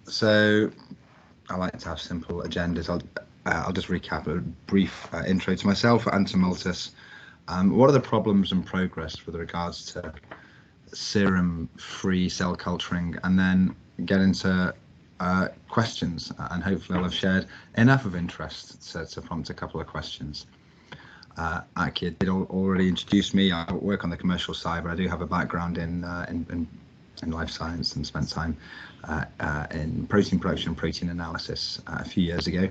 So I like to have simple agendas. I'll just recap a brief intro to myself and to Multus. What are the problems and progress with regards to serum-free cell culturing, and then get into questions, and hopefully I'll have shared enough of interest to prompt a couple of questions. Aki did already introduce me. I work on the commercial side, but I do have a background in life science and spent time in protein production, protein analysis a few years ago.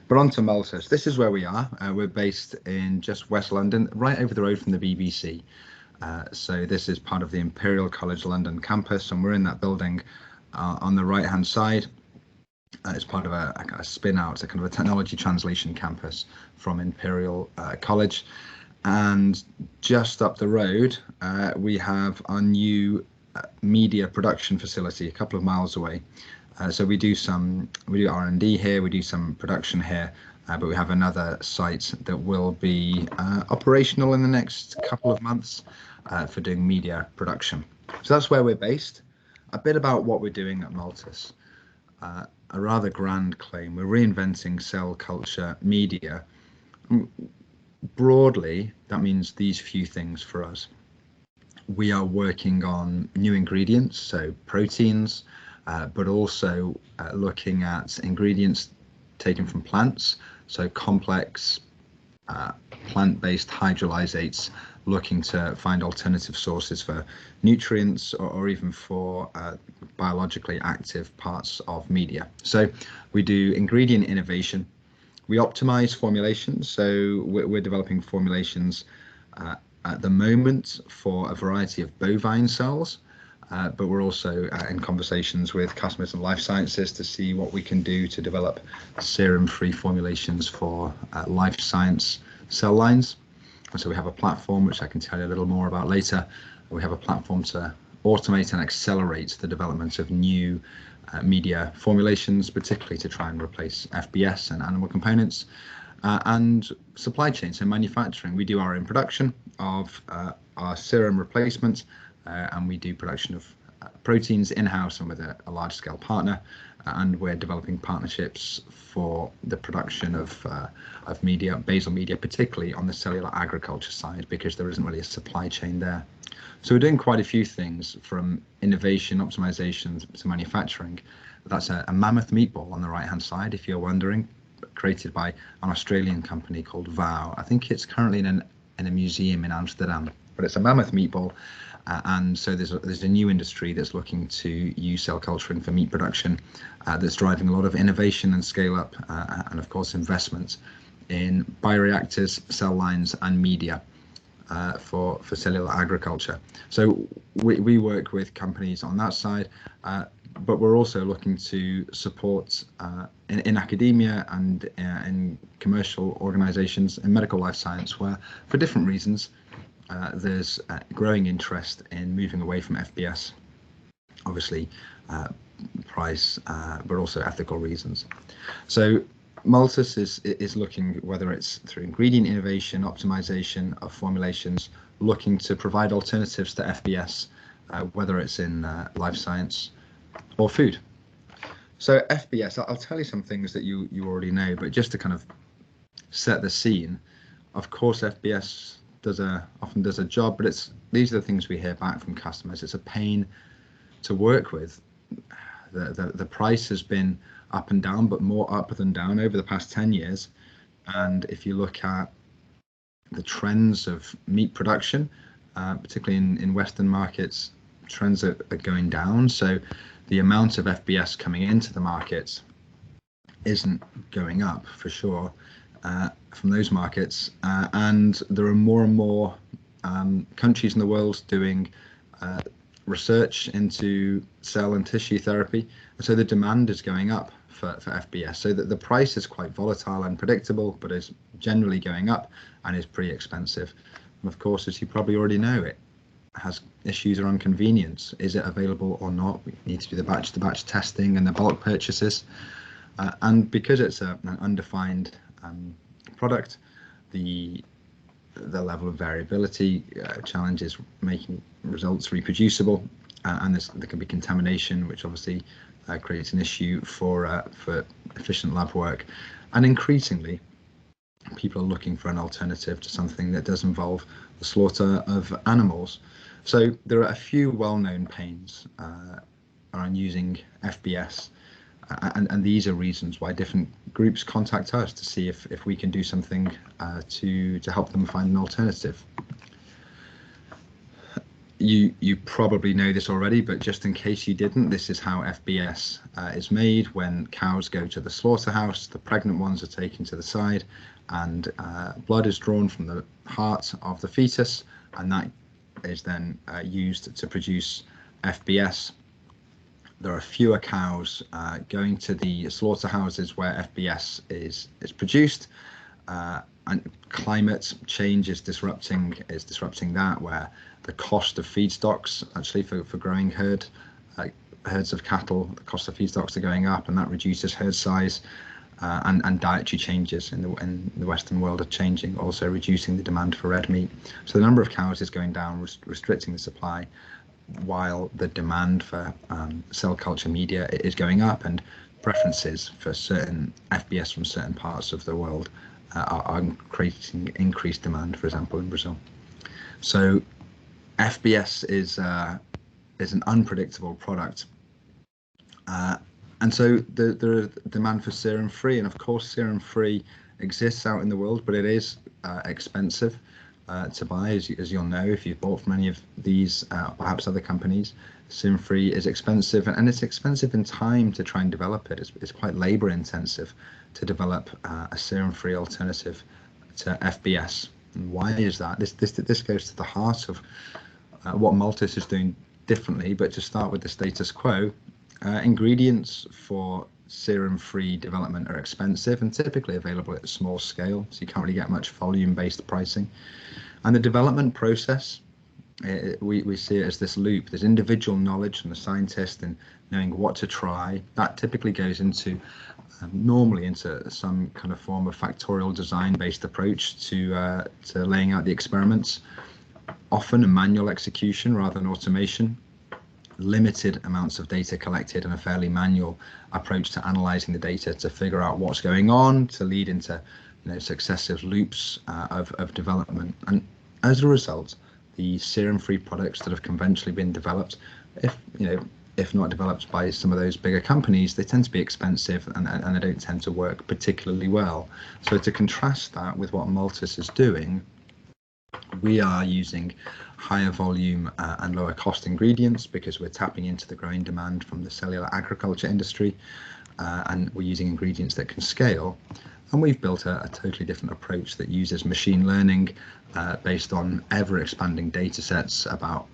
But on to Multus. This is where we are. We're based in just West London, right over the road from the BBC. So this is part of the Imperial College London campus, and we're in that building on the right hand side. It's part of a spin out, a kind of a technology translation campus from Imperial College. And just up the road, we have our new media production facility a couple of miles away. So we do R&D here, we do some production here, but we have another site that will be operational in the next couple of months for doing media production. So that's where we're based. A bit about what we're doing at Multus. A rather grand claim. We're reinventing cell culture media. Broadly, that means these few things for us. We are working on new ingredients, so proteins, but also looking at ingredients taken from plants, so complex plant-based hydrolysates, looking to find alternative sources for nutrients or even for biologically active parts of media. So we do ingredient innovation. We optimize formulations, so we're developing formulations at the moment for a variety of bovine cells, but we're also in conversations with customers and life sciences to see what we can do to develop serum-free formulations for life science cell lines. And so we have a platform, which I can tell you a little more about later. We have a platform to automate and accelerate the development of new media formulations, particularly to try and replace FBS and animal components. And supply chain, so manufacturing. We do our own production of our serum replacement, and we do production of proteins in-house and with a large-scale partner. And we're developing partnerships for the production of media, basal media, particularly on the cellular agriculture side, because there isn't really a supply chain there. So we're doing quite a few things, from innovation, optimization to manufacturing. That's a mammoth meatball on the right-hand side, if you're wondering, created by an Australian company called Vow. I think it's currently in a museum in Amsterdam, but it's a mammoth meatball. And so there's a new industry that's looking to use cell culturing for meat production, that's driving a lot of innovation and scale up, and of course investment in bioreactors, cell lines, and media for cellular agriculture. So we work with companies on that side, but we're also looking to support in academia and in commercial organizations in medical life science, where for different reasons there's growing interest in moving away from FBS, obviously price, but also ethical reasons. So Multus is looking, whether it's through ingredient innovation, optimization of formulations, looking to provide alternatives to FBS, whether it's in life science or food. So FBS, I'll tell you some things that you already know, but just to kind of set the scene, of course FBS often does a job, but these are the things we hear back from customers. It's a pain to work with. The price has been up and down, but more up than down over the past 10 years. And if you look at the trends of meat production, particularly in Western markets, trends are going down. So the amount of FBS coming into the markets isn't going up for sure from those markets. And there are more and more countries in the world doing research into cell and tissue therapy. And so the demand is going up for FBS. So that the price is quite volatile and predictable, but is generally going up and is pretty expensive. And of course, as you probably already know, it has issues around convenience. Is it available or not? We need to do the batch-to-batch testing and the bulk purchases. And because it's an undefined product, the level of variability challenges making results reproducible, and there can be contamination, which obviously creates an issue for efficient lab work, and increasingly people are looking for an alternative to something that does involve the slaughter of animals. So there are a few well-known pains around using FBS, and these are reasons why different groups contact us to see if we can do something to help them find an alternative. You probably know this already, but just in case you didn't, this is how FBS is made. When cows go to the slaughterhouse, the pregnant ones are taken to the side, and blood is drawn from the heart of the fetus, and that is then used to produce FBS. There are fewer cows going to the slaughterhouses where FBS is produced, and climate change is disrupting that, where the cost of feedstocks actually for growing herds of cattle, the cost of feedstocks are going up, and that reduces herd size, and dietary changes in the Western world are changing, also reducing the demand for red meat. So the number of cows is going down, restricting the supply, while the demand for cell culture media is going up, and preferences for certain FBS from certain parts of the world are creating increased demand, for example, in Brazil. So FBS is an unpredictable product, and so the demand for serum-free, and of course serum-free exists out in the world, but it is expensive to buy, as you'll know if you've bought from any of these perhaps other companies. Serum-free is expensive, and it's expensive in time to try and develop it. It's quite labor intensive to develop a serum-free alternative to FBS. And why is that? This goes to the heart of what Multus is doing differently. But to start with the status quo, ingredients for serum-free development are expensive and typically available at a small scale, so you can't really get much volume-based pricing. And the development process, we see it as this loop. There's individual knowledge from the scientist and knowing what to try. That typically goes into normally into some kind of form of factorial design-based approach to laying out the experiments. Often a manual execution rather than automation. Limited amounts of data collected, and a fairly manual approach to analyzing the data to figure out what's going on, to lead into successive loops of development. And as a result, the serum-free products that have conventionally been developed, if not developed by some of those bigger companies, they tend to be expensive, and they don't tend to work particularly well. So to contrast that with what Multus is doing, we are using higher volume and lower cost ingredients because we're tapping into the growing demand from the cellular agriculture industry, and we're using ingredients that can scale. And we've built a totally different approach that uses machine learning based on ever expanding data sets about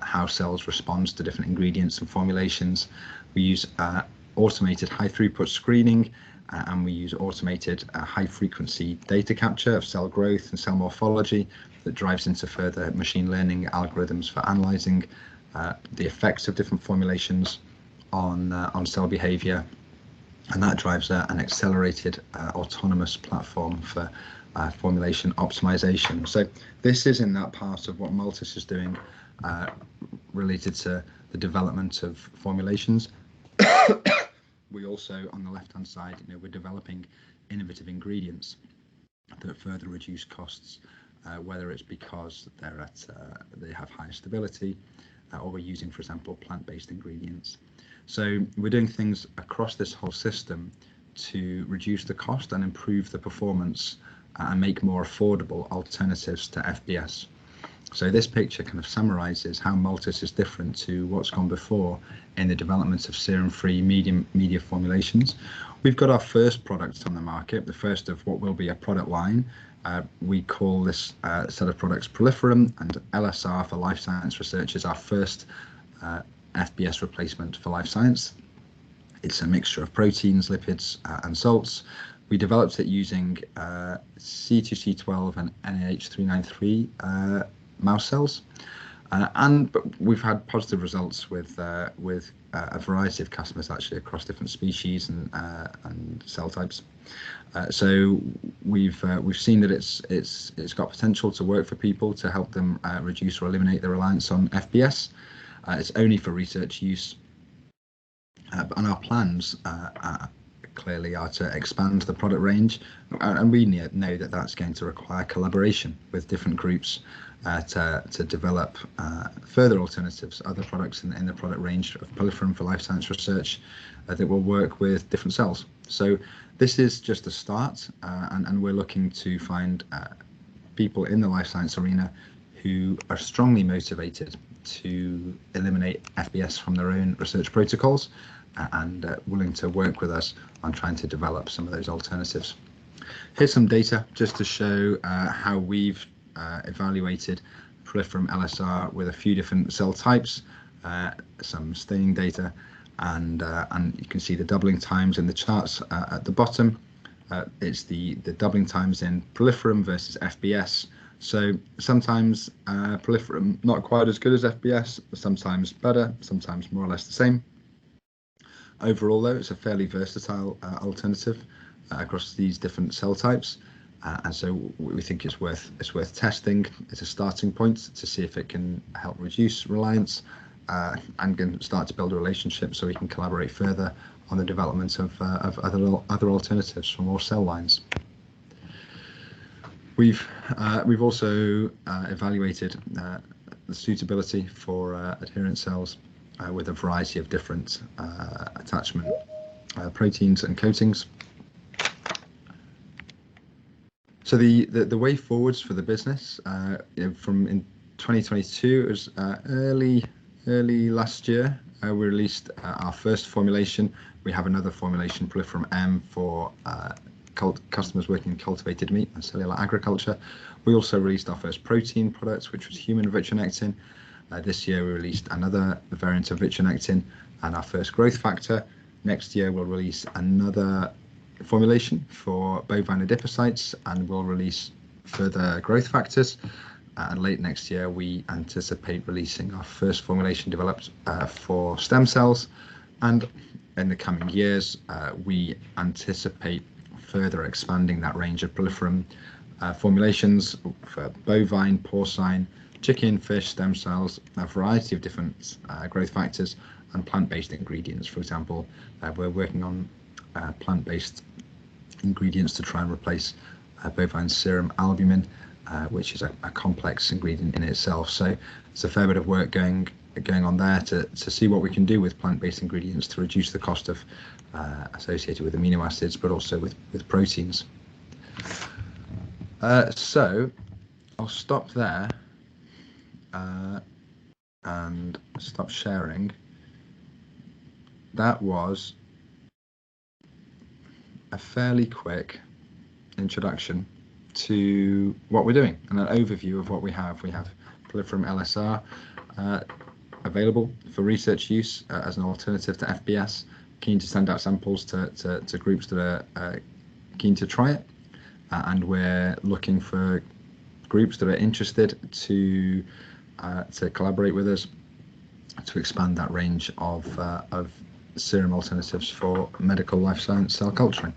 how cells respond to different ingredients and formulations. We use automated high throughput screening, and we use automated high frequency data capture of cell growth and cell morphology that drives into further machine learning algorithms for analyzing the effects of different formulations on cell behavior. And that drives an accelerated autonomous platform for formulation optimization. So this is in that part of what Multus is doing related to the development of formulations. We also, on the left-hand side, we're developing innovative ingredients that further reduce costs, whether it's because they have higher stability, or we're using, for example, plant-based ingredients. So we're doing things across this whole system to reduce the cost and improve the performance and make more affordable alternatives to FBS. So this picture kind of summarizes how Multus is different to what's gone before in the development of serum-free media formulations. We've got our first products on the market, the first of what will be a product line. We call this set of products Proliferum, and LSR for life science research is our first FBS replacement for life science. It's a mixture of proteins, lipids, and salts. We developed it using C2C12 and NAH393 mouse cells, but we've had positive results with a variety of customers actually across different species and cell types. So we've seen that it's got potential to work for people, to help them reduce or eliminate their reliance on FBS. It's only for research use. And our plans clearly are to expand the product range, and we know that that's going to require collaboration with different groups to develop further alternatives, other products in the product range of Proliferum for life science research that will work with different cells. So this is just a start, and we're looking to find people in the life science arena who are strongly motivated to eliminate FBS from their own research protocols and willing to work with us on trying to develop some of those alternatives. Here's some data just to show how we've evaluated Proliferum LSR with a few different cell types, some staining data, and you can see the doubling times in the charts at the bottom. It's the doubling times in Proliferum versus FBS. So sometimes Proliferum not quite as good as FBS, sometimes better, sometimes more or less the same. Overall, though, it's a fairly versatile alternative across these different cell types, and so we think it's worth testing as a starting point to see if it can help reduce reliance and can start to build a relationship so we can collaborate further on the development of other alternatives for more cell lines. We've also evaluated the suitability for adherent cells with a variety of different attachment proteins and coatings. So the way forwards for the business, from in 2022, it was early last year, we released our first formulation. We have another formulation, Proliferum M, for customers working in cultivated meat and cellular agriculture. We also released our first protein product, which was human vitronectin. This year we released another variant of vitronectin and our first growth factor. Next year we'll release another formulation for bovine adipocytes, and we'll release further growth factors. And late next year we anticipate releasing our first formulation developed for stem cells. And in the coming years we anticipate further expanding that range of Proliferum formulations for bovine, porcine, chicken, fish, stem cells, a variety of different growth factors and plant-based ingredients. For example, we're working on plant-based ingredients to try and replace bovine serum albumin, which is a complex ingredient in itself. So it's a fair bit of work going on there to see what we can do with plant-based ingredients to reduce the cost of associated with amino acids, but also with proteins. So I'll stop there and stop sharing. That was a fairly quick introduction to what we're doing and an overview of what we have. We have Proliferum LSR available for research use as an alternative to FBS. Keen to send out samples to groups that are keen to try it, and we're looking for groups that are interested to collaborate with us to expand that range of serum alternatives for medical life science cell culturing.